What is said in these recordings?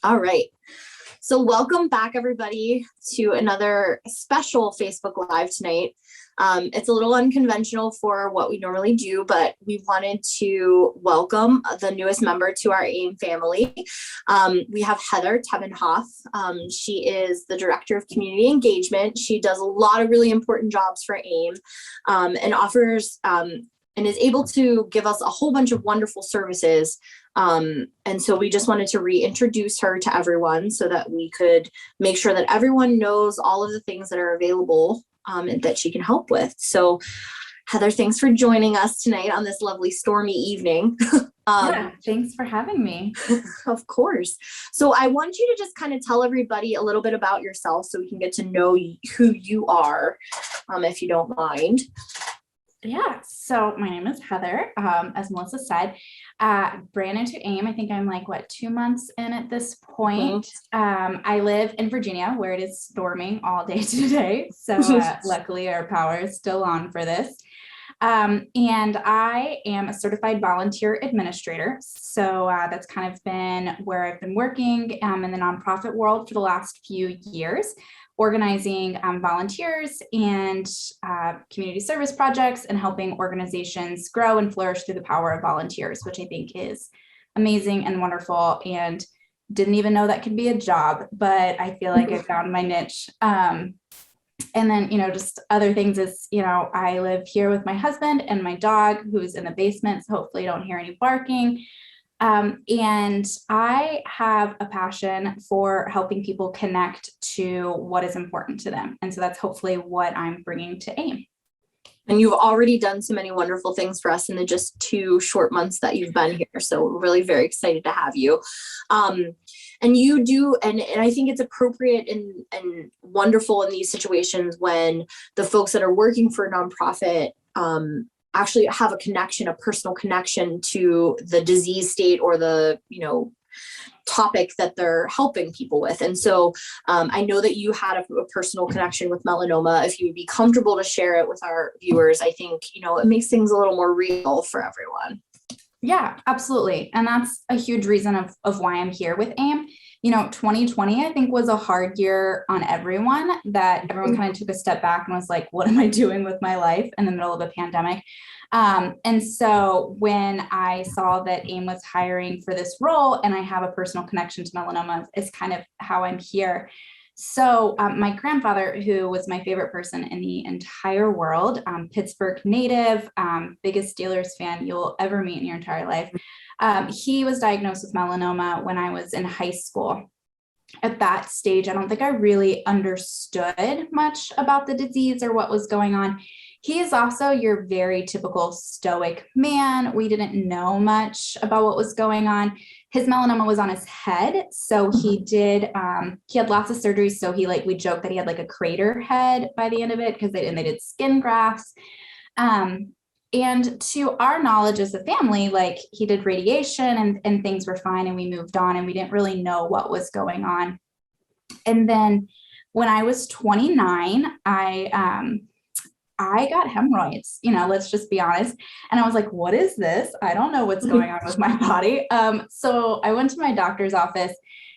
All right. So welcome back, everybody, to another special Facebook Live tonight. It's a little unconventional for what we normally do, but we wanted to welcome the newest member to our AIM family. We have Heather Tebbenhoff. She is the Director of Community Engagement. She does a lot of really important jobs for AIM and offers and is able to give us a whole bunch of wonderful services. And so we just wanted to reintroduce her to everyone so that we could make sure that everyone knows all of the things that are available and that she can help with. So Heather, thanks for joining us tonight on this lovely stormy evening. Yeah, thanks for having me. Of course. So I want you to just kind of tell everybody a little bit about yourself so we can get to know who you are, if you don't mind. Yeah, so my name is Heather, as Melissa said, brand new to AIM. I think I'm like, 2 months in at this point. I live in Virginia where it is storming all day today. So luckily our power is still on for this. And I am a certified volunteer administrator. So that's kind of been where I've been working in the nonprofit world for the last few years, organizing volunteers and community service projects and helping organizations grow and flourish through the power of volunteers, which I think is amazing and wonderful, and didn't even know that could be a job, but I feel like I found my niche. And then, just other things is, I live here with my husband and my dog who's in the basement, so hopefully you don't hear any barking. And I have a passion for helping people connect to what is important to them. And so that's hopefully what I'm bringing to AIM. And you've already done so many wonderful things for us in the just 2 short months that you've been here. So we're really very excited to have you. And you do, and I think it's appropriate and wonderful in these situations when the folks that are working for a nonprofit actually have a connection, a personal connection to the disease state or the, topic that they're helping people with. And so I know that you had a personal connection with melanoma. If you would be comfortable to share it with our viewers, I think, it makes things a little more real for everyone. Yeah, absolutely. And that's a huge reason of why I'm here with AIM. 2020, I think, was a hard year on everyone, that everyone kind of took a step back and was like, what am I doing with my life in the middle of a pandemic? And so when I saw that AIM was hiring for this role and I have a personal connection to melanoma, is kind of how I'm here. So my grandfather, who was my favorite person in the entire world, Pittsburgh native, biggest Steelers fan you'll ever meet in your entire life. He was diagnosed with melanoma when I was in high school. At that stage, I don't think I really understood much about the disease or what was going on. He is also your very typical stoic man. We didn't know much about what was going on. His melanoma was on his head. So he had lots of surgeries. So we joked that he had like a crater head by the end of it because they did skin grafts. And to our knowledge as a family, he did radiation and things were fine and we moved on and we didn't really know what was going on. And then when I was 29, I got hemorrhoids, let's just be honest. And I was like, what is this? I don't know what's going on with my body. So I went to my doctor's office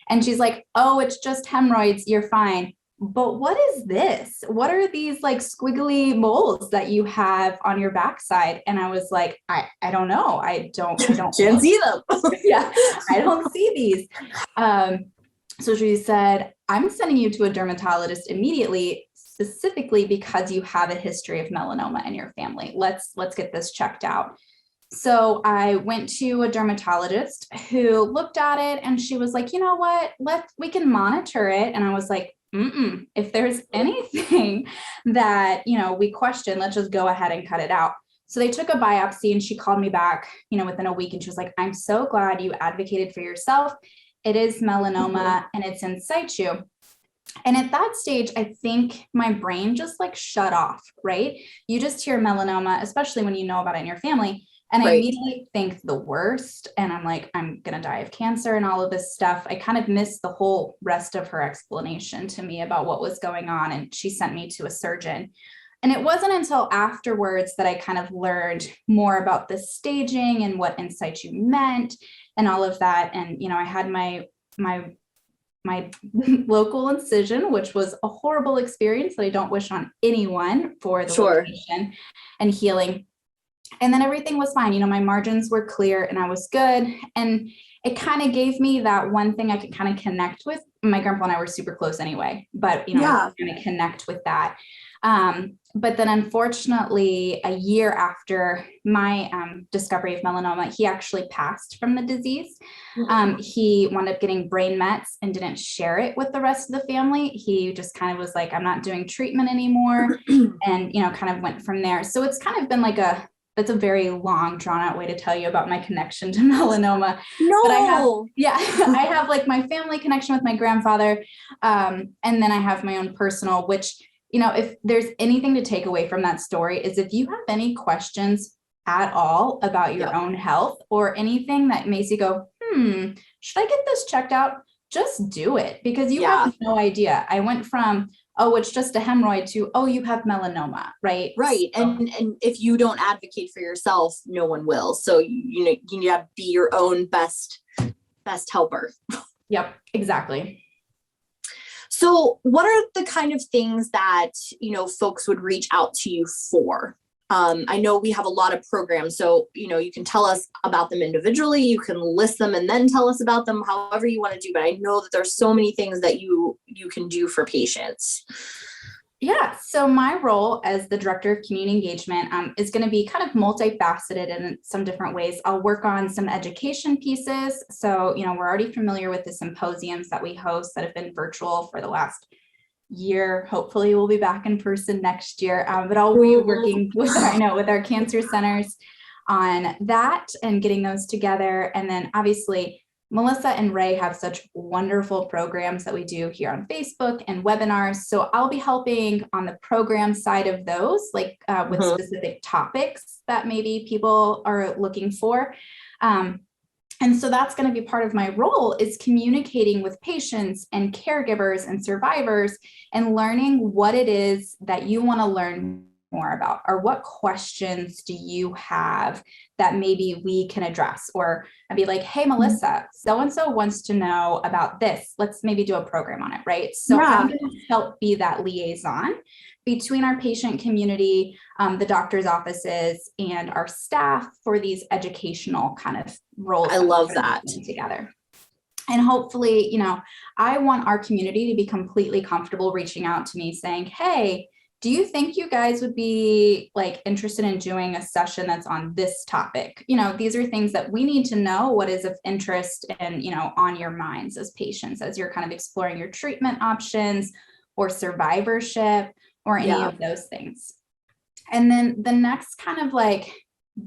and she's like, oh, it's just hemorrhoids. You're fine. But what is this? What are these squiggly moles that you have on your backside? And I was like, I don't know. I don't Can't see them. Yeah, I don't see these. So she said, I'm sending you to a dermatologist immediately, specifically because you have a history of melanoma in your family. Let's get this checked out. So I went to a dermatologist who looked at it and she was like, you know what, we can monitor it. And I was like, if there's anything that, we question, let's just go ahead and cut it out. So they took a biopsy and she called me back, within a week. And she was like, I'm so glad you advocated for yourself. It is melanoma and it's in situ. And at that stage, I think my brain just shut off, right? You just hear melanoma, especially when you know about it in your family. And I immediately think the worst. And I'm like, I'm going to die of cancer and all of this stuff. I kind of missed the whole rest of her explanation to me about what was going on. And she sent me to a surgeon. And it wasn't until afterwards that I kind of learned more about the staging and what in situ meant and all of that. And, I had my my local incision, which was a horrible experience that I don't wish on anyone for the location and healing. And then everything was fine. You know, my margins were clear and I was good. And it kind of gave me that one thing I could kind of connect with. My grandpa and I were super close anyway, but, you know, I was going to connect with that. But then unfortunately, a year after my discovery of melanoma, he actually passed from the disease. He wound up getting brain mets and didn't share it with the rest of the family. He just kind of was like, I'm not doing treatment anymore. And, you know, kind of went from there. So it's kind of been like that's a very long, drawn out way to tell you about my connection to melanoma. No. But I have like my family connection with my grandfather. And then I have my own personal, which, you know, if there's anything to take away from that story is if you have any questions at all about your own health or anything that makes you go, should I get this checked out? Just do it, because you have no idea. I went from, oh, it's just a hemorrhoid to, oh, you have melanoma, right? Right. So, and if you don't advocate for yourself, no one will. So, you know, you need to be your own best helper. Yep, exactly. So what are the kind of things that, you know, folks would reach out to you for? I know we have a lot of programs, so, you know, you can tell us about them individually, you can list them and then tell us about them however you want to do. But I know that there's so many things that you can do for patients. Yeah. So my role as the director of community engagement is going to be kind of multifaceted in some different ways. I'll work on some education pieces. So, you know, we're already familiar with the symposiums that we host that have been virtual for the last year. Hopefully we'll be back in person next year, but I'll be working with our cancer centers on that and getting those together. And then obviously Melissa and Ray have such wonderful programs that we do here on Facebook and webinars. So I'll be helping on the program side of those, like with specific topics that maybe people are looking for. And so that's going to be part of my role, is communicating with patients and caregivers and survivors and learning what it is that you want to learn more about, or what questions do you have that maybe we can address. Or I'd be like, hey, Melissa, so-and-so wants to know about this. Let's maybe do a program on it, right? So I'm going to help be that liaison between our patient community, the doctor's offices, and our staff for these educational kind of roles. I love that. Together. And hopefully, you know, I want our community to be completely comfortable reaching out to me saying, hey, do you think you guys would be like interested in doing a session that's on this topic? You know, these are things that we need to know what is of interest and, you know, on your minds as patients, as you're kind of exploring your treatment options or survivorship or any of those things. And then the next kind of like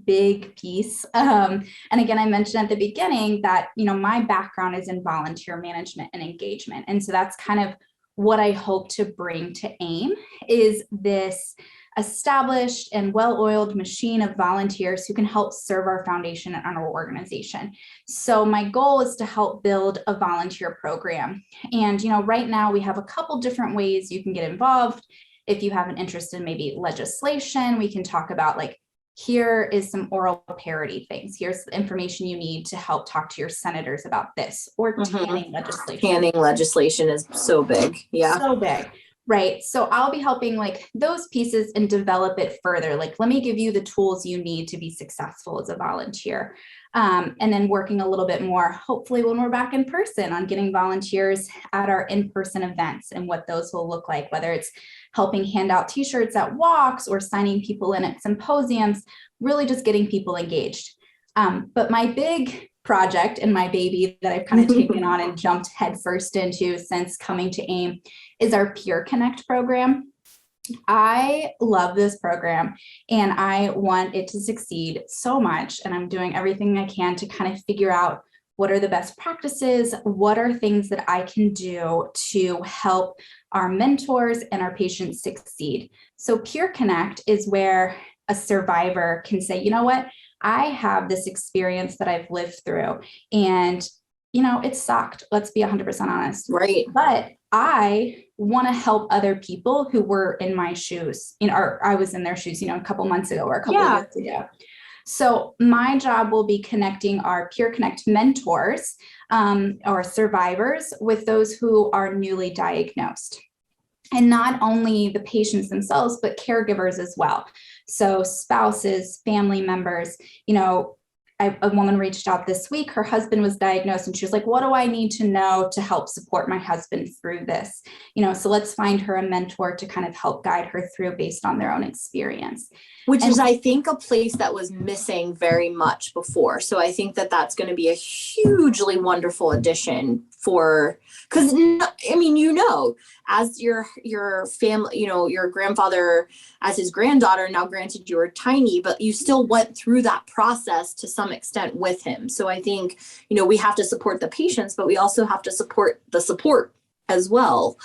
big piece, and again, I mentioned at the beginning that, you know, my background is in volunteer management and engagement. And so that's kind of what I hope to bring to AIM, is this established and well-oiled machine of volunteers who can help serve our foundation and our organization. So my goal is to help build a volunteer program. And, you know, right now we have a couple different ways you can get involved. If you have an interest in maybe legislation, we can talk about like, here is some oral parity things. Here's the information you need to help talk to your senators about this, or tanning legislation. Tanning legislation is so big. Yeah. So big. Right. So I'll be helping like those pieces and develop it further. Like, let me give you the tools you need to be successful as a volunteer. And then working a little bit more, hopefully when we're back in person, on getting volunteers at our in-person events and what those will look like, whether it's helping hand out t-shirts at walks or signing people in at symposiums, really just getting people engaged. But my big project and my baby that I've kind of taken on and jumped headfirst into since coming to AIM is our PeerConnect program. I love this program and I want it to succeed so much. And I'm doing everything I can to kind of figure out what are the best practices, what are things that I can do to help our mentors and our patients succeed. So PeerConnect is where a survivor can say, you know what, I have this experience that I've lived through and, you know, it sucked. Let's be 100% honest. Right. But I want to help other people who were in my shoes, you know, or I was in their shoes, you know, a couple months ago or a couple of years ago. So my job will be connecting our PeerConnect mentors or survivors with those who are newly diagnosed. And not only the patients themselves, but caregivers as well. So spouses, family members, a woman reached out this week, her husband was diagnosed and she was like, what do I need to know to help support my husband through this? So let's find her a mentor to kind of help guide her through based on their own experience. Which is, I think, a place that was missing very much before. So I think that that's going to be a hugely wonderful addition because as your family, your grandfather, as his granddaughter, now granted you were tiny, but you still went through that process to some extent with him. So I think, we have to support the patients, but we also have to support the support as well.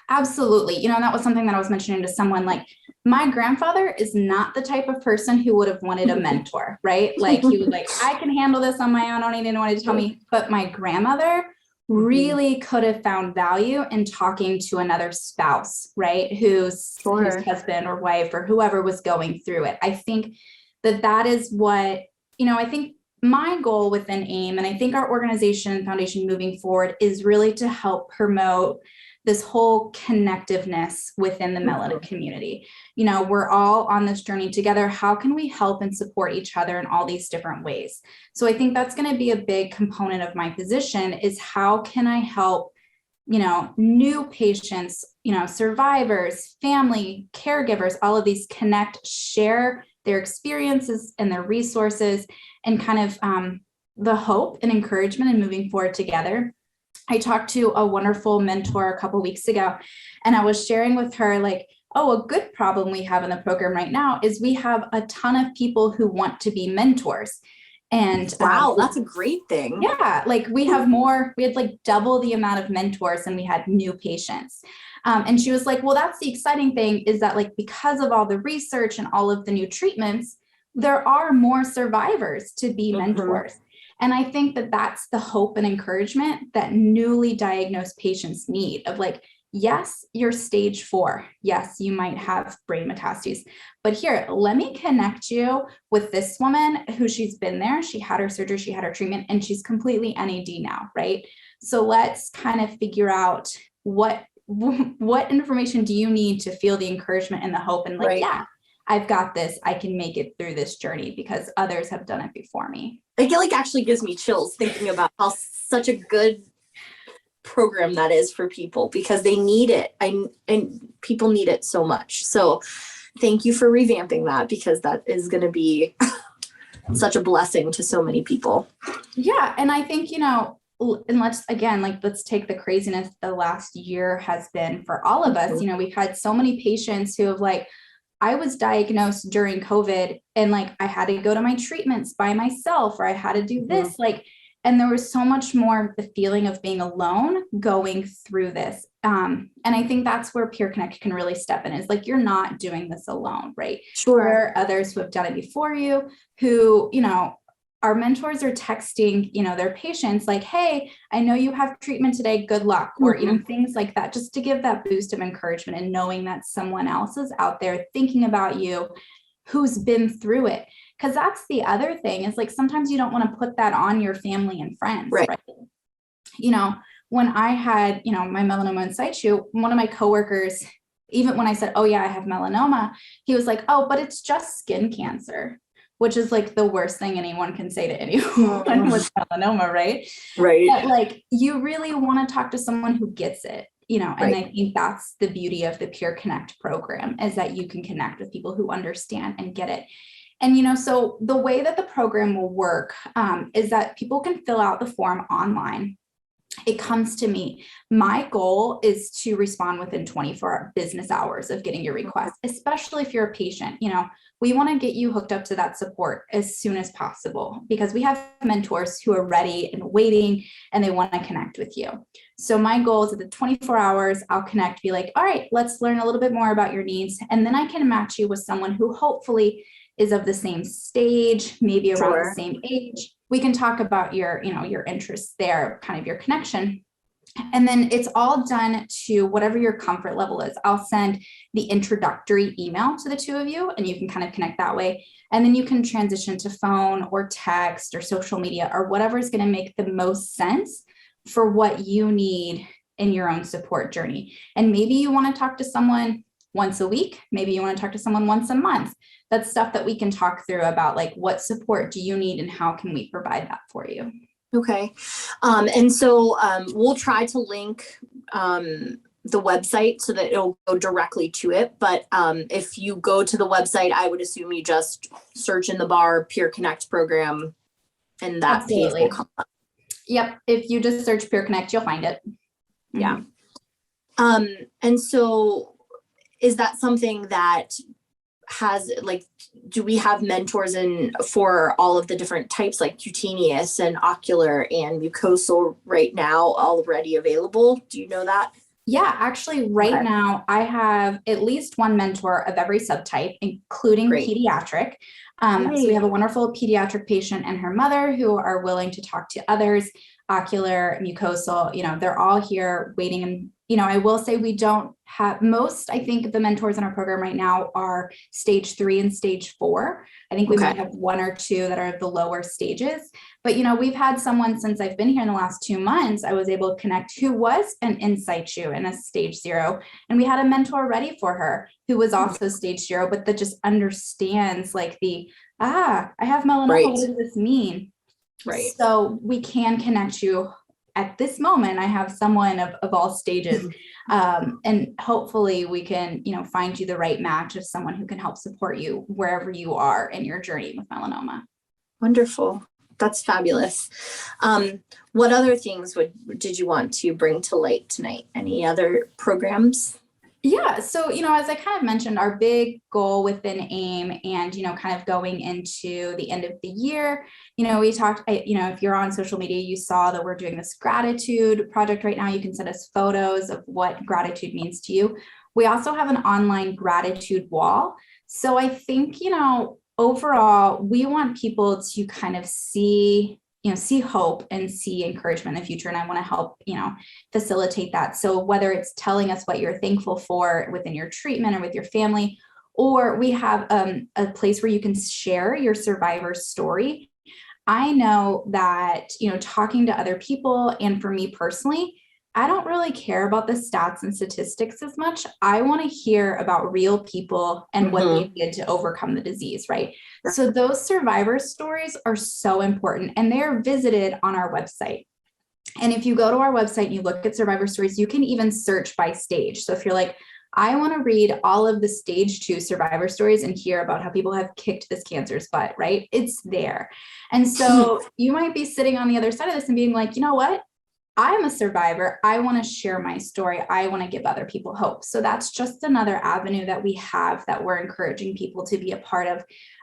Absolutely. That was something that I was mentioning to someone, like, my grandfather is not the type of person who would have wanted a mentor, right? Like, he was like, I can handle this on my own. I don't need anyone to tell me. But my grandmother really could have found value in talking to another spouse, right? Whose husband or wife or whoever was going through it. I think that is what, I think my goal within AIM, and I think our organization and foundation moving forward, is really to help promote this whole connectiveness within the melanoma community. We're all on this journey together. How can we help and support each other in all these different ways? So I think that's going to be a big component of my position, is how can I help, new patients, survivors, family, caregivers, all of these connect, share their experiences and their resources, and kind of the hope and encouragement in moving forward together. I talked to a wonderful mentor a couple of weeks ago, and I was sharing with her, like, a good problem we have in the program right now is we have a ton of people who want to be mentors. And wow, that's a great thing. Yeah, like we had like double the amount of mentors than we had new patients. And she was like, well, that's the exciting thing, is that, like, because of all the research and all of the new treatments, there are more survivors to be mentors. And I think that that's the hope and encouragement that newly diagnosed patients need, of like, yes, you're stage 4. Yes, you might have brain metastases, but here, let me connect you with this woman who, she's been there. She had her surgery, she had her treatment, and she's completely NAD now, right? So let's kind of figure out what information do you need to feel the encouragement and the hope, and like, yeah, I've got this. I can make it through this journey because others have done it before me. It actually gives me chills thinking about how such a good program that is for people, because they need it, and people need it so much. So thank you for revamping that, because that is going to be such a blessing to so many people. Yeah. And I think, and let's take the craziness the last year has been for all of us. We've had so many patients who have, like, I was diagnosed during COVID, and like, I had to go to my treatments by myself, or I had to do this, like, and there was so much more the feeling of being alone going through this. And I think that's where PeerConnect can really step in, is like, you're not doing this alone, right? Sure. There are others who have done it before you, who, our mentors are texting, their patients like, hey, I know you have treatment today, good luck, or, things like that, just to give that boost of encouragement, and knowing that someone else is out there thinking about you, who's been through it. Because that's the other thing, is like, sometimes you don't want to put that on your family and friends, right? When I had, my melanoma in situ, one of my coworkers, even when I said, oh yeah, I have melanoma, he was like, oh, but it's just skin cancer, which is like the worst thing anyone can say to anyone with melanoma, right? Right. But like, you really want to talk to someone who gets it, and I think that's the beauty of the PeerConnect program, is that you can connect with people who understand and get it. And, so the way that the program will work is that people can fill out the form online. It comes to me. My goal is to respond within 24 business hours of getting your request, especially if you're a patient. We want to get you hooked up to that support as soon as possible, because we have mentors who are ready and waiting, and they want to connect with you. So my goal is, at the 24 hours, I'll connect, be like, all right, let's learn a little bit more about your needs. And then I can match you with someone who hopefully is of the same stage, maybe around the same age. We can talk about your, your interests there, kind of your connection. And then it's all done to whatever your comfort level is. I'll send the introductory email to the two of you, and you can kind of connect that way. And then you can transition to phone or text or social media or whatever is going to make the most sense for what you need in your own support journey. And maybe you want to talk to someone once a week. Maybe you want to talk to someone once a month. That's stuff that we can talk through about, like, what support do you need and how can we provide that for you? Okay. And so we'll try to link the website so that it'll go directly to it. But if you go to the website, I would assume you just search in the bar PeerConnect program and that page will come up. Yep. If you just search PeerConnect, you'll find it. Yeah. And so is that something that has, like, do we have mentors for all of the different types, like cutaneous and ocular and mucosal right now already available? Do you know that? Yeah, actually right now I have at least one mentor of every subtype, including pediatric. So we have a wonderful pediatric patient and her mother who are willing to talk to others, ocular, mucosal, they're all here waiting. And, I will say we don't have most, I think the mentors in our program right now are stage 3 and stage 4. I think we might have 1 or 2 that are the lower stages, but, we've had someone since I've been here in the last 2 months, I was able to connect who was an in situ in a stage 0. And we had a mentor ready for her who was also stage 0, but that just understands like I have melanoma. What does this mean? Right. So we can connect you at this moment. I have someone of all stages, and hopefully we can, find you the right match of someone who can help support you wherever you are in your journey with melanoma. Wonderful. That's fabulous. What other things did you want to bring to light tonight? Any other programs? Yeah. So, as I kind of mentioned, our big goal within AIM and, kind of going into the end of the year, we talked, if you're on social media, you saw that we're doing this gratitude project right now. You can send us photos of what gratitude means to you. We also have an online gratitude wall. So I think, overall, we want people to kind of see hope and see encouragement in the future. And I want to help, facilitate that. So whether it's telling us what you're thankful for within your treatment or with your family, or we have a place where you can share your survivor story. I know that, talking to other people, and for me personally, I don't really care about the stats and statistics as much. I want to hear about real people and what they did to overcome the disease, right? So those survivor stories are so important, and they're visited on our website. And if you go to our website and you look at survivor stories, you can even search by stage. So if you're like, I want to read all of the stage 2 survivor stories and hear about how people have kicked this cancer's butt, right? It's there. And so you might be sitting on the other side of this and being like, you know what? I'm a survivor. I want to share my story. I want to give other people hope. So that's just another avenue that we have that we're encouraging people to be a part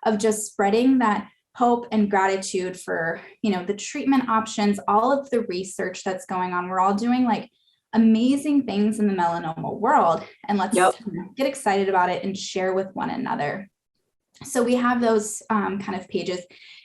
of just spreading that hope and gratitude for, the treatment options, all of the research that's going on. We're all doing like amazing things in the melanoma world, and let's get excited about it and share with one another. So we have those kind of pages,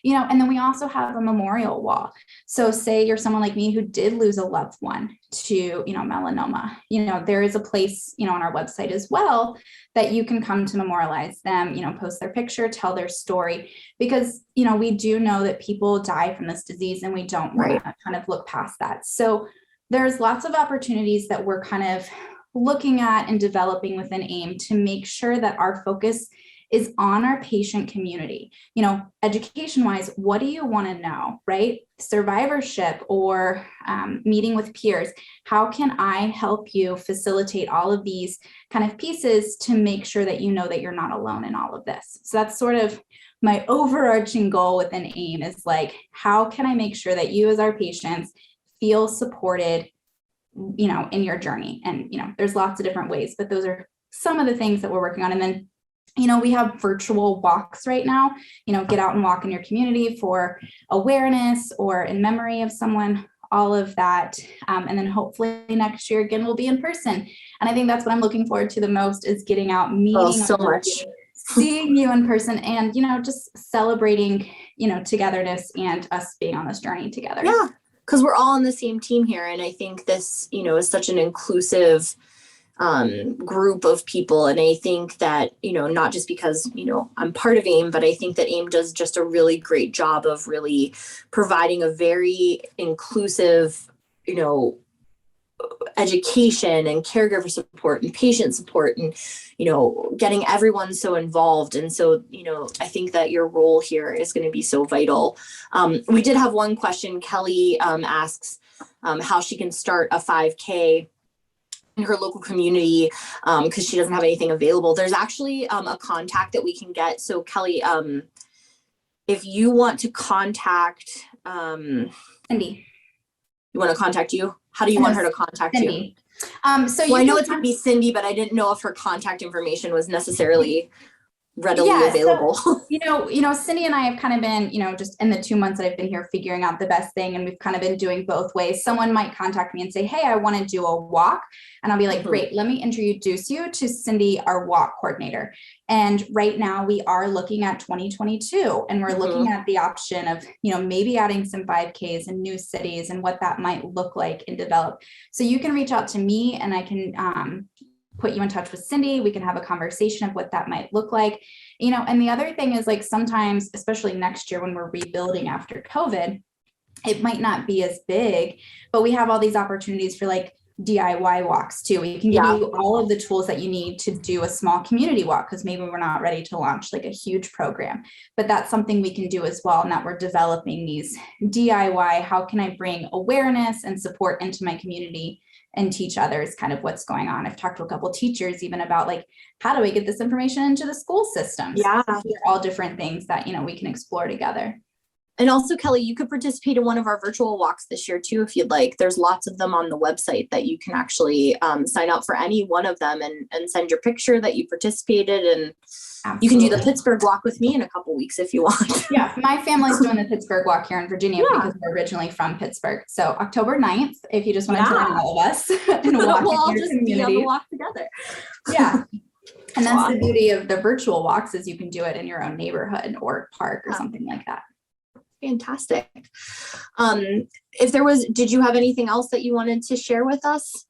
and then we also have a memorial wall. So say you're someone like me who did lose a loved one to, melanoma, there is a place, on our website as well that you can come to memorialize them, post their picture, tell their story, because, we do know that people die from this disease and we don't want to kind of look past that. So there's lots of opportunities that we're kind of looking at and developing within AIM to make sure that our focus is on our patient community. Education wise, what do you want to know, right? Survivorship or meeting with peers. How can I help you facilitate all of these kind of pieces to make sure that you know that you're not alone in all of this? So that's sort of my overarching goal within AIM, is like, how can I make sure that you as our patients feel supported, in your journey? And, there's lots of different ways, but those are some of the things that we're working on. And then we have virtual walks right now, get out and walk in your community for awareness or in memory of someone, all of that. And then hopefully next year again, we'll be in person. And I think that's what I'm looking forward to the most, is getting out, meeting so much, seeing you in person, and, just celebrating, togetherness and us being on this journey together. Yeah. because we're all on the same team here. And I think this, is such an inclusive group of people. And I think that, not just because, I'm part of AIM, but I think that AIM does just a really great job of really providing a very inclusive, education and caregiver support and patient support and, getting everyone so involved. And so, I think that your role here is going to be so vital. We did have one question. Kelly asks how she can start a 5K in her local community because she doesn't have anything available. There's actually a contact that we can get. So Kelly, if you want to contact Cindy. You want to contact you? How do you want her to contact Cindy. you? So I know it's going to be Cindy, but I didn't know if her contact information was necessarily readily available. So, Cindy and I have kind of been, just in the 2 months that I've been here figuring out the best thing. And we've kind of been doing both ways. Someone might contact me and say, hey, I want to do a walk. And I'll be like, great, let me introduce you to Cindy, our walk coordinator. And right now we are looking at 2022 and we're looking at the option of, maybe adding some 5Ks in new cities and what that might look like and develop. So you can reach out to me and I can, put you in touch with Cindy. We can have a conversation of what that might look like, and the other thing is like sometimes, especially next year when we're rebuilding after COVID, it might not be as big, but we have all these opportunities for like DIY walks too. We can give you all of the tools that you need to do a small community walk because maybe we're not ready to launch like a huge program, but that's something we can do as well. And that we're developing these DIY, how can I bring awareness and support into my community and teach others kind of what's going on. I've talked to a couple of teachers even about like, how do we get this information into the school systems? Yeah. They're all different things that, we can explore together. And also, Kelly, you could participate in one of our virtual walks this year too, if you'd like. There's lots of them on the website that you can actually sign up for any one of them and send your picture that you participated. And you can do the Pittsburgh walk with me in a couple weeks if you want. Yeah, my family's doing the Pittsburgh walk here in Virginia because we're originally from Pittsburgh. So October 9th, if you just want to join all of us and walk we'll all in your just community. be on the walk together. Yeah. And that's the beauty of the virtual walks is you can do it in your own neighborhood or park or something like that. Fantastic. Did you have anything else that you wanted to share with us?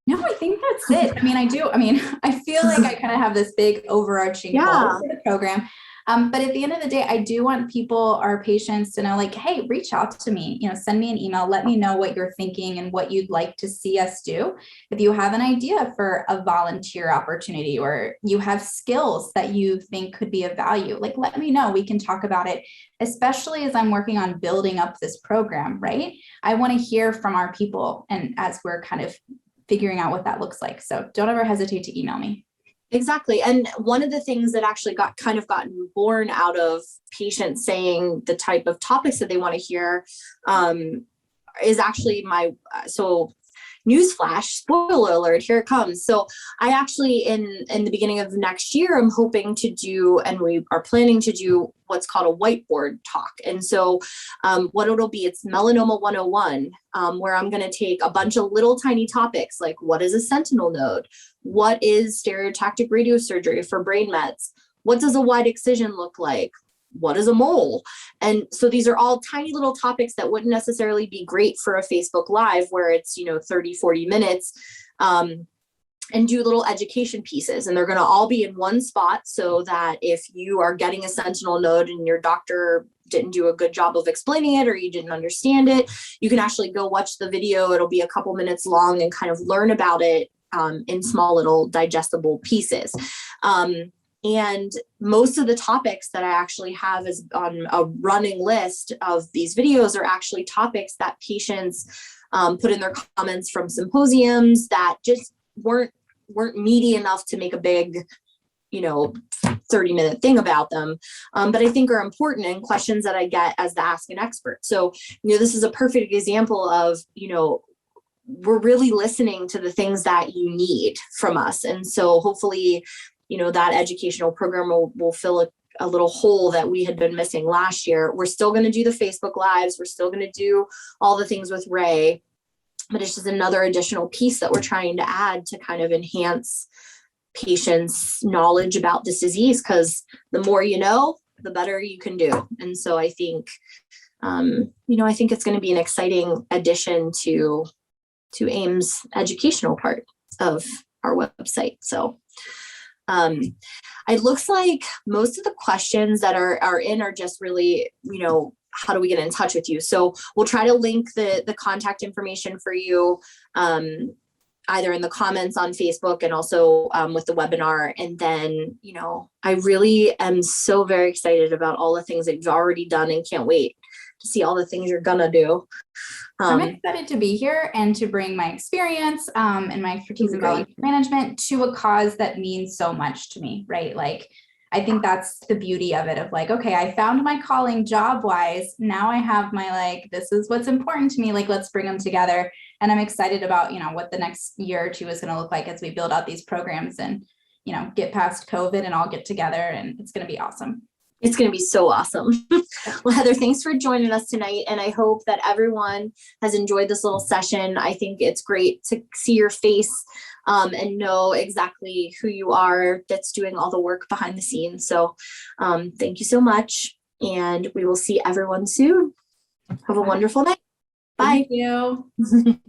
No, I think that's it. I feel like I kind of have this big overarching goal for the program. But at the end of the day, I do want people, our patients to know like, hey, reach out to me, send me an email, let me know what you're thinking and what you'd like to see us do. If you have an idea for a volunteer opportunity or you have skills that you think could be of value, like let me know, we can talk about it, especially as I'm working on building up this program, right? I want to hear from our people and as we're kind of figuring out what that looks like. So don't ever hesitate to email me. Exactly. And one of the things that actually gotten born out of patients saying the type of topics that they want to hear is actually newsflash, spoiler alert, here it comes. So I actually, in the beginning of next year, I'm hoping to do, and we are planning to do what's called a whiteboard talk. And so what it'll be, it's Melanoma 101, where I'm going to take a bunch of little tiny topics like what is a sentinel node? What is stereotactic radiosurgery for brain mets? What does a wide excision look like? What is a mole? And so these are all tiny little topics that wouldn't necessarily be great for a Facebook Live where it's, 30, 40 minutes, and do little education pieces. And they're going to all be in one spot so that if you are getting a sentinel node and your doctor didn't do a good job of explaining it or you didn't understand it, you can actually go watch the video. It'll be a couple minutes long and kind of learn about it in small little digestible pieces. And most of the topics that I actually have is on a running list of these videos are actually topics that patients put in their comments from symposiums that just weren't meaty enough to make a big, 30-minute thing about them, but I think are important and questions that I get as the Ask an Expert. So, this is a perfect example of, we're really listening to the things that you need from us. And so hopefully, that educational program will fill a little hole that we had been missing last year. We're still going to do the Facebook Lives. We're still going to do all the things with Ray, but it's just another additional piece that we're trying to add to kind of enhance patients' knowledge about this disease, because the more you know, the better you can do. And so I think I think it's going to be an exciting addition to AIM's educational part of our website. So it looks like most of the questions that are in are just really, how do we get in touch with you? So we'll try to link the contact information for you, either in the comments on Facebook and also with the webinar. And then, I really am so very excited about all the things that you've already done and can't wait to see all the things you're gonna do. I'm excited to be here and to bring my experience and my expertise in volunteer management to a cause that means so much to me, right? Like, I think that's the beauty of it, of like, okay, I found my calling job wise. Now I have my, this is what's important to me. Like, let's bring them together. And I'm excited about, what the next year or two is going to look like as we build out these programs and, get past COVID and all get together, and it's going to be awesome. It's going to be so awesome. Well, Heather, thanks for joining us tonight. And I hope that everyone has enjoyed this little session. I think it's great to see your face and know exactly who you are that's doing all the work behind the scenes. So thank you so much. And we will see everyone soon. Have a wonderful night. Bye. Thank you.